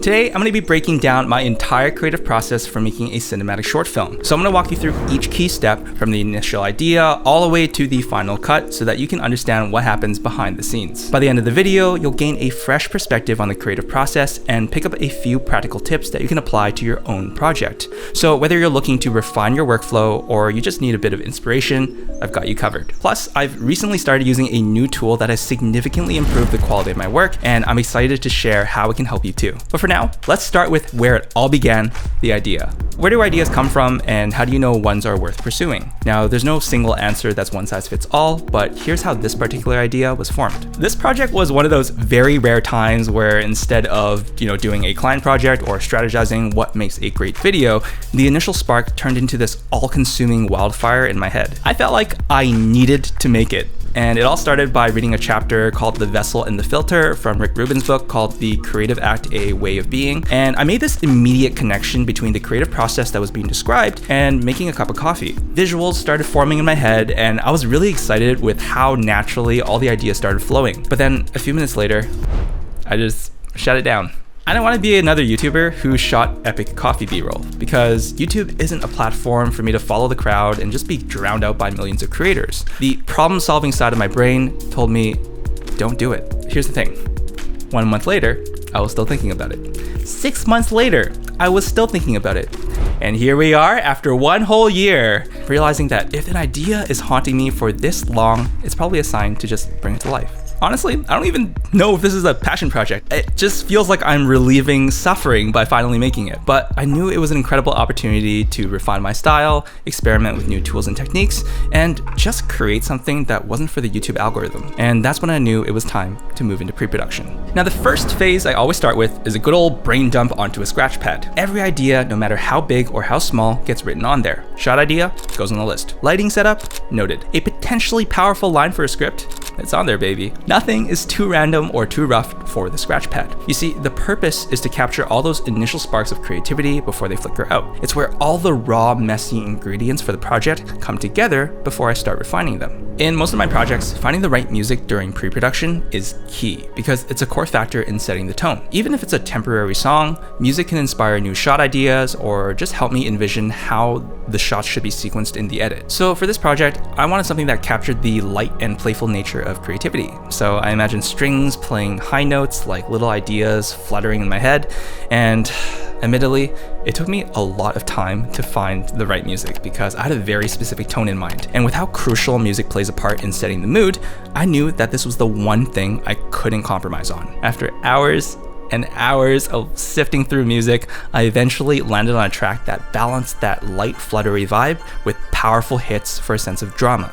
Today, I'm going to be breaking down my entire creative process for making a cinematic short film. So I'm going to walk you through each key step from the initial idea all the way to the final cut so that you can understand what happens behind the scenes. By the end of the video, you'll gain a fresh perspective on the creative process and pick up a few practical tips that you can apply to your own project. So whether you're looking to refine your workflow or you just need a bit of inspiration, I've got you covered. Plus, I've recently started using a new tool that has significantly improved the quality of my work, and I'm excited to share how it can help you too. But for now, let's start with where it all began, the idea. Where do ideas come from, and how do you know ones are worth pursuing? Now, there's no single answer that's one size fits all, but here's how this particular idea was formed. This project was one of those very rare times where instead of, doing a client project or strategizing what makes a great video, the initial spark turned into this all-consuming wildfire in my head. I felt like I needed to make it. And it all started by reading a chapter called The Vessel and the Filter from Rick Rubin's book called The Creative Act, A Way of Being. And I made this immediate connection between the creative process that was being described and making a cup of coffee. Visuals started forming in my head, and I was really excited with how naturally all the ideas started flowing. But then a few minutes later, I just shut it down. I don't want to be another YouTuber who shot epic coffee B-roll, because YouTube isn't a platform for me to follow the crowd and just be drowned out by millions of creators. The problem-solving side of my brain told me, don't do it. Here's the thing. 1 month later, I was still thinking about it. 6 months later, I was still thinking about it. And here we are after 1 whole year, realizing that if an idea is haunting me for this long, it's probably a sign to just bring it to life. Honestly, I don't even know if this is a passion project. It just feels like I'm relieving suffering by finally making it. But I knew it was an incredible opportunity to refine my style, experiment with new tools and techniques, and just create something that wasn't for the YouTube algorithm. And that's when I knew it was time to move into pre-production. Now, the first phase I always start with is a good old brain dump onto a scratch pad. Every idea, no matter how big or how small, gets written on there. Shot idea goes on the list. Lighting setup, noted. A potentially powerful line for a script, it's on there, baby. Nothing is too random or too rough for the scratch pad. You see, the purpose is to capture all those initial sparks of creativity before they flicker out. It's where all the raw, messy ingredients for the project come together before I start refining them. In most of my projects, finding the right music during pre-production is key because it's a core factor in setting the tone. Even if it's a temporary song, music can inspire new shot ideas or just help me envision how the shots should be sequenced in the edit. So for this project, I wanted something that captured the light and playful nature of creativity. So I imagined strings playing high notes like little ideas fluttering in my head, and admittedly, it took me a lot of time to find the right music because I had a very specific tone in mind. And with how crucial music plays a part in setting the mood, I knew that this was the one thing I couldn't compromise on. After hours and hours of sifting through music, I eventually landed on a track that balanced that light, fluttery vibe with powerful hits for a sense of drama.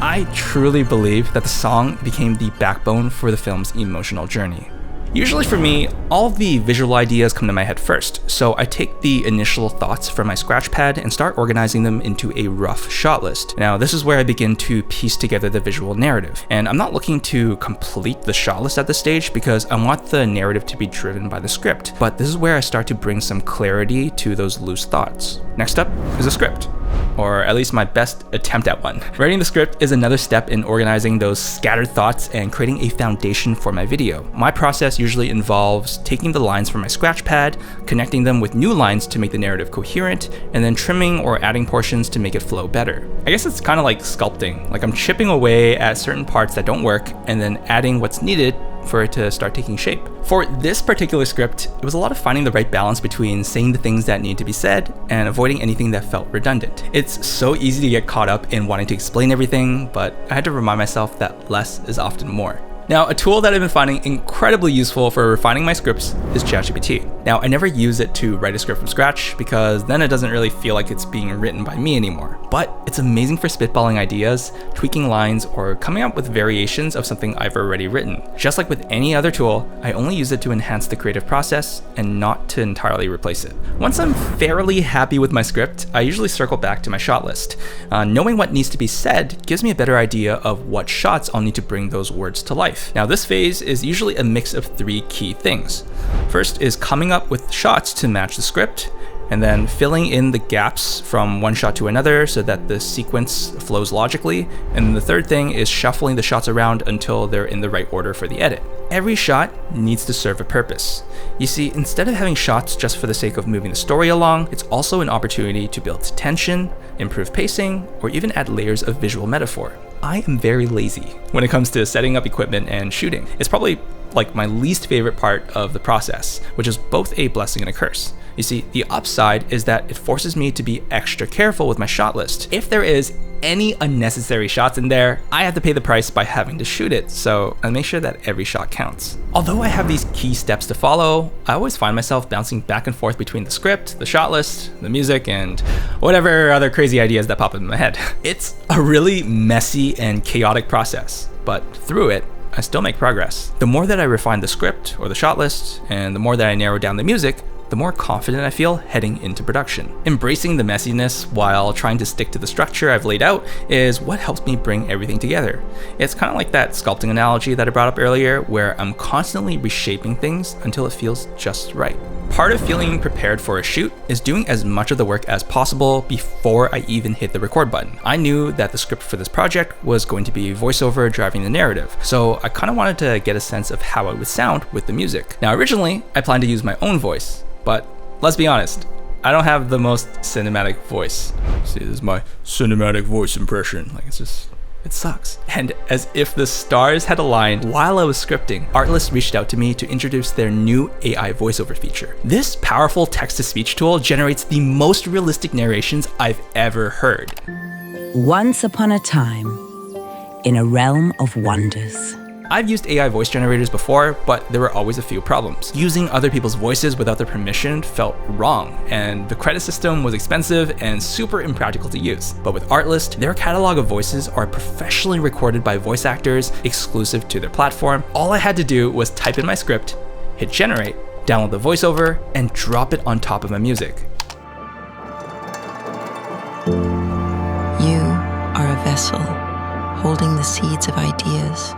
I truly believe that the song became the backbone for the film's emotional journey. Usually for me, all of the visual ideas come to my head first, so I take the initial thoughts from my scratch pad and start organizing them into a rough shot list. Now, this is where I begin to piece together the visual narrative, and I'm not looking to complete the shot list at this stage because I want the narrative to be driven by the script, but this is where I start to bring some clarity to those loose thoughts. Next up is a script, or at least my best attempt at one. Writing the script is another step in organizing those scattered thoughts and creating a foundation for my video. My process usually involves taking the lines from my scratch pad, connecting them with new lines to make the narrative coherent, and then trimming or adding portions to make it flow better. I guess it's kind of like sculpting. Like I'm chipping away at certain parts that don't work and then adding what's needed for it to start taking shape. For this particular script, it was a lot of finding the right balance between saying the things that need to be said and avoiding anything that felt redundant. It's so easy to get caught up in wanting to explain everything, but I had to remind myself that less is often more. Now, a tool that I've been finding incredibly useful for refining my scripts is ChatGPT. Now, I never use it to write a script from scratch because then it doesn't really feel like it's being written by me anymore. But it's amazing for spitballing ideas, tweaking lines, or coming up with variations of something I've already written. Just like with any other tool, I only use it to enhance the creative process and not to entirely replace it. Once I'm fairly happy with my script, I usually circle back to my shot list. Knowing what needs to be said gives me a better idea of what shots I'll need to bring those words to life. Now, this phase is usually a mix of 3 key things. First is coming up with shots to match the script, and then filling in the gaps from one shot to another so that the sequence flows logically. And the third thing is shuffling the shots around until they're in the right order for the edit. Every shot needs to serve a purpose. You see, instead of having shots just for the sake of moving the story along, it's also an opportunity to build tension, improve pacing, or even add layers of visual metaphor. I am very lazy when it comes to setting up equipment and shooting. It's probably like my least favorite part of the process, which is both a blessing and a curse. You see, the upside is that it forces me to be extra careful with my shot list. If there is any unnecessary shots in there, I have to pay the price by having to shoot it, so I make sure that every shot counts. Although I have these key steps to follow, I always find myself bouncing back and forth between the script, the shot list, the music, and whatever other crazy ideas that pop in my head. It's a really messy and chaotic process, but through it, I still make progress. The more that I refine the script or the shot list, and the more that I narrow down the music, the more confident I feel heading into production. Embracing the messiness while trying to stick to the structure I've laid out is what helps me bring everything together. It's kind of like that sculpting analogy that I brought up earlier, where I'm constantly reshaping things until it feels just right. Part of feeling prepared for a shoot is doing as much of the work as possible before I even hit the record button. I knew that the script for this project was going to be voiceover driving the narrative, so I kind of wanted to get a sense of how it would sound with the music. Now, originally, I planned to use my own voice, but let's be honest, I don't have the most cinematic voice. See, this is my cinematic voice impression. Like, it sucks. And as if the stars had aligned while I was scripting, Artlist reached out to me to introduce their new AI voiceover feature. This powerful text-to-speech tool generates the most realistic narrations I've ever heard. Once upon a time, in a realm of wonders. I've used AI voice generators before, but there were always a few problems. Using other people's voices without their permission felt wrong, and the credit system was expensive and super impractical to use. But with Artlist, their catalog of voices are professionally recorded by voice actors exclusive to their platform. All I had to do was type in my script, hit generate, download the voiceover, and drop it on top of my music. You are a vessel holding the seeds of ideas.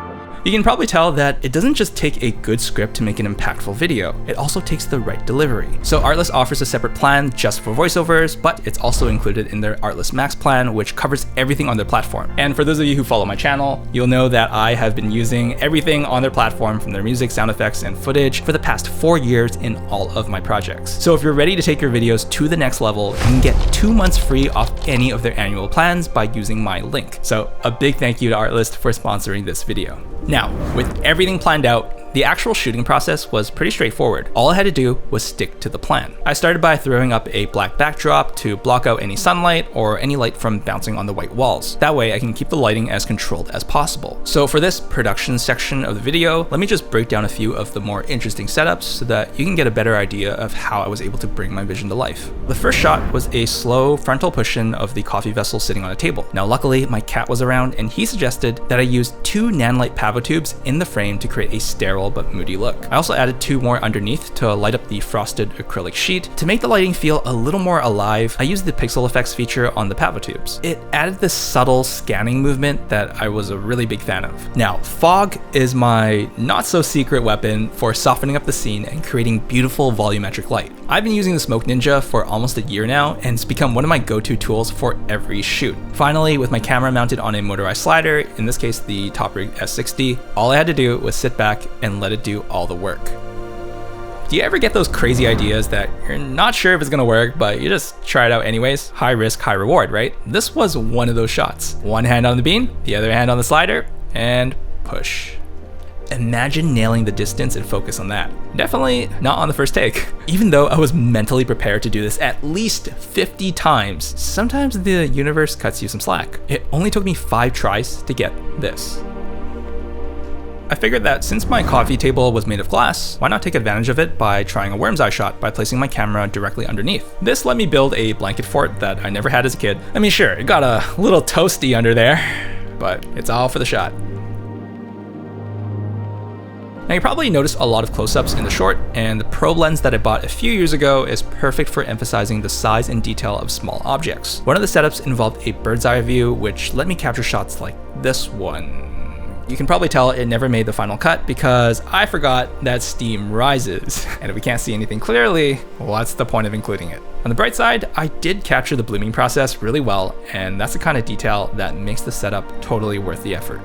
You can probably tell that it doesn't just take a good script to make an impactful video, it also takes the right delivery. So Artlist offers a separate plan just for voiceovers, but it's also included in their Artlist Max plan, which covers everything on their platform. And for those of you who follow my channel, you'll know that I have been using everything on their platform, from their music, sound effects, and footage for the past 4 years in all of my projects. So if you're ready to take your videos to the next level, you can get 2 months free off any of their annual plans by using my link. So a big thank you to Artlist for sponsoring this video. Now, with everything planned out, the actual shooting process was pretty straightforward. All I had to do was stick to the plan. I started by throwing up a black backdrop to block out any sunlight or any light from bouncing on the white walls. That way I can keep the lighting as controlled as possible. So for this production section of the video, let me just break down a few of the more interesting setups so that you can get a better idea of how I was able to bring my vision to life. The first shot was a slow frontal push-in of the coffee vessel sitting on a table. Now luckily my cat was around and he suggested that I use 2 nanlight pavo tubes in the frame to create a sterile but moody look. I also added 2 more underneath to light up the frosted acrylic sheet. To make the lighting feel a little more alive, I used the pixel effects feature on the pavo tubes. It added this subtle scanning movement that I was a really big fan of. Now, fog is my not so secret weapon for softening up the scene and creating beautiful volumetric light. I've been using the Smoke Ninja for almost a year now, and it's become one of my go-to tools for every shoot. Finally, with my camera mounted on a motorized slider, in this case the Top Rig S60, all I had to do was sit back and let it do all the work. Do you ever get those crazy ideas that you're not sure if it's gonna work, but you just try it out anyways? High risk, high reward, right? This was one of those shots. One hand on the beam, the other hand on the slider, and push. Imagine nailing the distance and focus on that. Definitely not on the first take. Even though I was mentally prepared to do this at least 50 times, sometimes the universe cuts you some slack. It only took me 5 tries to get this. I figured that since my coffee table was made of glass, why not take advantage of it by trying a worm's eye shot by placing my camera directly underneath. This let me build a blanket fort that I never had as a kid. I mean, sure, it got a little toasty under there, but it's all for the shot. Now you probably noticed a lot of close-ups in the short, and the probe lens that I bought a few years ago is perfect for emphasizing the size and detail of small objects. One of the setups involved a bird's eye view, which let me capture shots like this one. You can probably tell it never made the final cut because I forgot that steam rises. And if we can't see anything clearly, what's the point of including it? On the bright side, I did capture the blooming process really well, and that's the kind of detail that makes the setup totally worth the effort.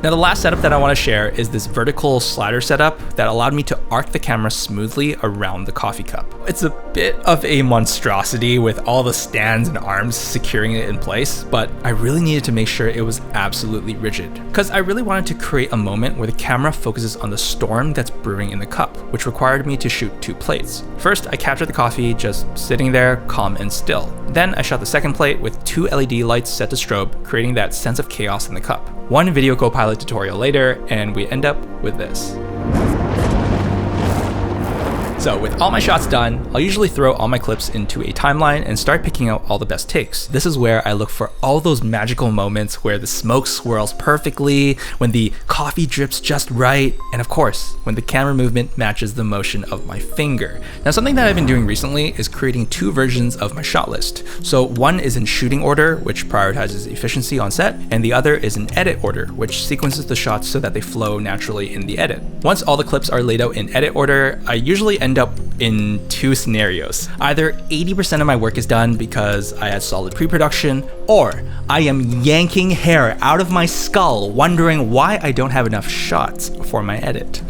Now the last setup that I want to share is this vertical slider setup that allowed me to arc the camera smoothly around the coffee cup. It's a bit of a monstrosity with all the stands and arms securing it in place, but I really needed to make sure it was absolutely rigid, because I really wanted to create a moment where the camera focuses on the storm that's brewing in the cup, which required me to shoot 2 plates. First, I captured the coffee just sitting there, calm and still. Then I shot the second plate with 2 LED lights set to strobe, creating that sense of chaos in the cup. One video Copilot tutorial later, and we end up with this. So with all my shots done, I'll usually throw all my clips into a timeline and start picking out all the best takes. This is where I look for all those magical moments where the smoke swirls perfectly, when the coffee drips just right, and of course, when the camera movement matches the motion of my finger. Now something that I've been doing recently is creating 2 versions of my shot list. So one is in shooting order, which prioritizes efficiency on set, and the other is in edit order, which sequences the shots so that they flow naturally in the edit. Once all the clips are laid out in edit order, I usually end up in 2 scenarios. Either 80% of my work is done because I had solid pre-production, or I am yanking hair out of my skull wondering why I don't have enough shots for my edit.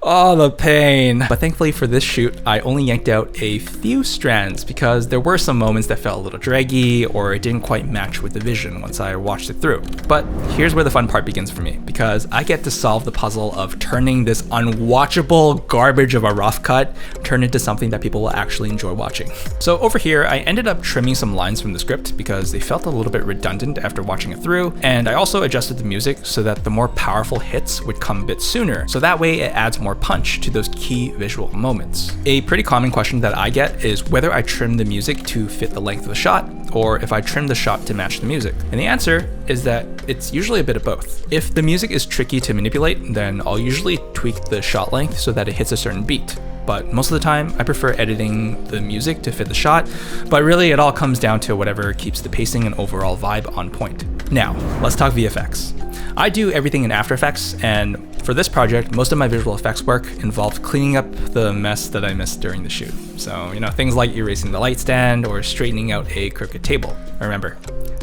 Oh, the pain. But thankfully for this shoot, I only yanked out a few strands because there were some moments that felt a little draggy or it didn't quite match with the vision once I watched it through. But here's where the fun part begins for me, because I get to solve the puzzle of turning this unwatchable garbage of a rough cut turn into something that people will actually enjoy watching. So over here, I ended up trimming some lines from the script because they felt a little bit redundant after watching it through, and I also adjusted the music so that the more powerful hits would come a bit sooner, so that way it adds more punch to those key visual moments. A pretty common question that I get is whether I trim the music to fit the length of the shot, or if I trim the shot to match the music. And the answer is that it's usually a bit of both. If the music is tricky to manipulate, then I'll usually tweak the shot length so that it hits a certain beat. But most of the time, I prefer editing the music to fit the shot, but really it all comes down to whatever keeps the pacing and overall vibe on point. Now, let's talk VFX. I do everything in After Effects, and for this project, most of my visual effects work involved cleaning up the mess that I missed during the shoot. So, things like erasing the light stand or straightening out a crooked table. Remember,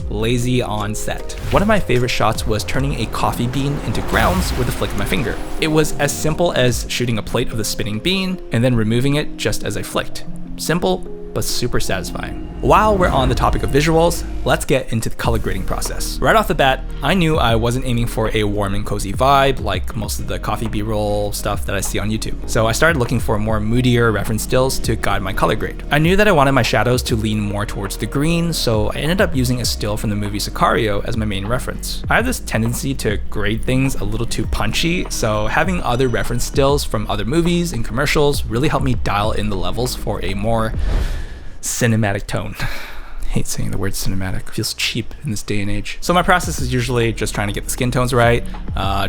lazy on set. One of my favorite shots was turning a coffee bean into grounds with a flick of my finger. It was as simple as shooting a plate of the spinning bean and then removing it just as I flicked. Simple, but super satisfying. While we're on the topic of visuals, let's get into the color grading process. Right off the bat, I knew I wasn't aiming for a warm and cozy vibe like most of the coffee B-roll stuff that I see on YouTube. So I started looking for more moodier reference stills to guide my color grade. I knew that I wanted my shadows to lean more towards the green, so I ended up using a still from the movie Sicario as my main reference. I have this tendency to grade things a little too punchy, so having other reference stills from other movies and commercials really helped me dial in the levels for a more cinematic tone. I hate saying the word cinematic. It feels cheap in this day and age. So my process is usually just trying to get the skin tones right,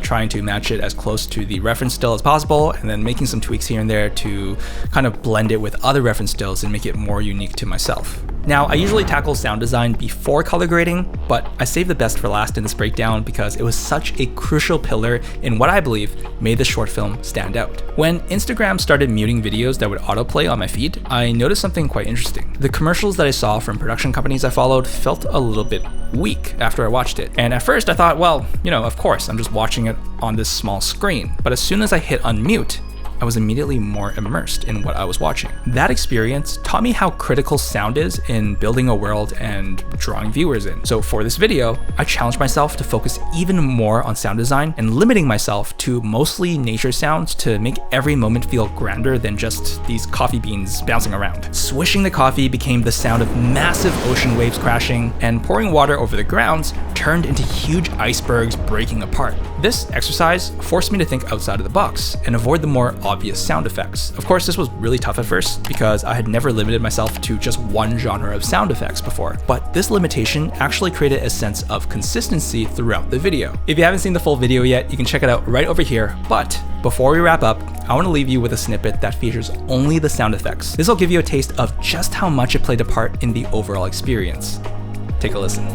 trying to match it as close to the reference still as possible, and then making some tweaks here and there to kind of blend it with other reference stills and make it more unique to myself. Now, I usually tackle sound design before color grading, but I saved the best for last in this breakdown because it was such a crucial pillar in what I believe made the short film stand out. When Instagram started muting videos that would autoplay on my feed, I noticed something quite interesting. The commercials that I saw from production companies I followed felt a little bit weak after I watched it. And at first I thought, well, of course, I'm just watching it on this small screen. But as soon as I hit unmute, I was immediately more immersed in what I was watching. That experience taught me how critical sound is in building a world and drawing viewers in. So for this video, I challenged myself to focus even more on sound design and limiting myself to mostly nature sounds to make every moment feel grander than just these coffee beans bouncing around. Swishing the coffee became the sound of massive ocean waves crashing, and pouring water over the grounds turned into huge icebergs breaking apart. This exercise forced me to think outside of the box and avoid the more obvious sound effects. Of course, this was really tough at first because I had never limited myself to just one genre of sound effects before, but this limitation actually created a sense of consistency throughout the video. If you haven't seen the full video yet, you can check it out right over here, but before we wrap up, I want to leave you with a snippet that features only the sound effects. This will give you a taste of just how much it played a part in the overall experience. Take a listen.